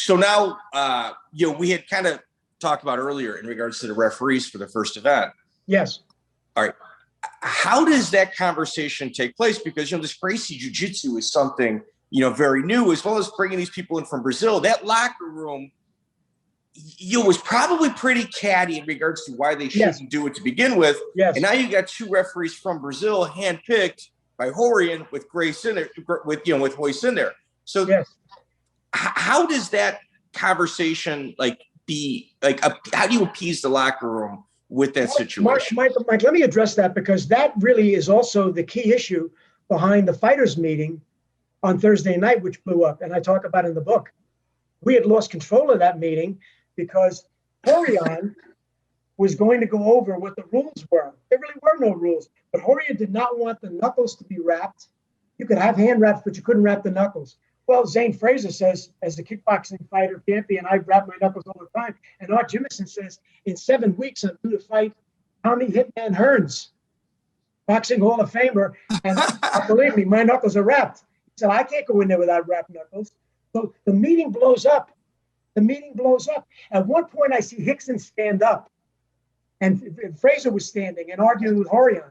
So now, we had kind of talked about earlier in regards to the referees for the first event. Yes. All right. How does that conversation take place? Because, this Gracie Jiu-Jitsu is something, very new, as well as bringing these people in from Brazil. That locker room, was probably pretty catty in regards to why they shouldn't do it to begin with. Yes. And now you got two referees from Brazil, handpicked by Rorion, with Grace in there, with Royce in there. So how does that conversation be how do you appease the locker room with that situation? Mike, let me address that, because that really is also the key issue behind the fighters meeting on Thursday night, which blew up, and I talk about in the book. We had lost control of that meeting because Rorion was going to go over what the rules were. There really were no rules, but Rorion did not want the knuckles to be wrapped. You could have hand wraps, but you couldn't wrap the knuckles. Well, Zane Frazier says, as a kickboxing fighter champion, I wrap my knuckles all the time. And Art Jimison says, in 7 weeks, I'm due to fight Tommy Hitman Hearns, boxing Hall of Famer. And believe me, my knuckles are wrapped. He said, I can't go in there without wrapped knuckles. So the meeting blows up. The meeting blows up. At one point, I see Rickson stand up, and Frazier was standing and arguing with Rorion.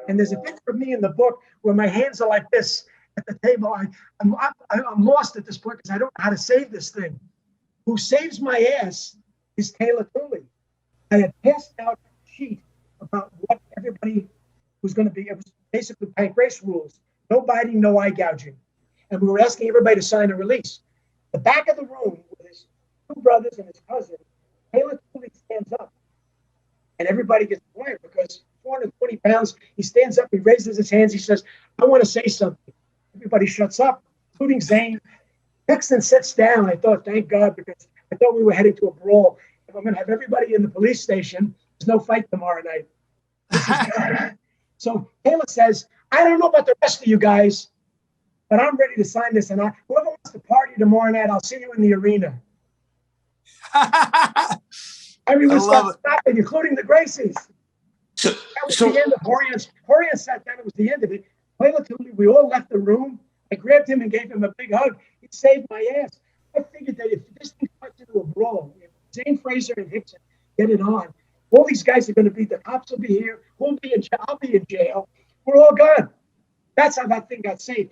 And there's a picture of me in the book where my hands are like this at the table. I'm lost at this point because I don't know how to save this thing. Who saves my ass is Telia Tuli. I had passed out a sheet about what everybody was going to be. It was basically race rules. No biting, no eye gouging. And we were asking everybody to sign a release. The back of the room with his two brothers and his cousin, Telia Tuli stands up. And everybody gets quiet because 420 pounds, he stands up, he raises his hands, he says, I want to say something. Everybody shuts up, including Zane. Rickson sits down. I thought, thank God, because I thought we were heading to a brawl. If I'm going to have everybody in the police station, there's no fight tomorrow night. So Taylor says, I don't know about the rest of you guys, but I'm ready to sign this. And whoever wants to party tomorrow night, I'll see you in the arena. Everyone starts stopping, including the Gracies. That was the end of Rorion sat down. It was the end of it. We all left the room. I grabbed him and gave him a big hug. He saved my ass. I figured that if this thing starts into a brawl, if Zane Frazier and Rickson get it on, all these guys are going to be, the cops will be here. We'll be in jail. I'll be in jail. We're all gone. That's how that thing got saved.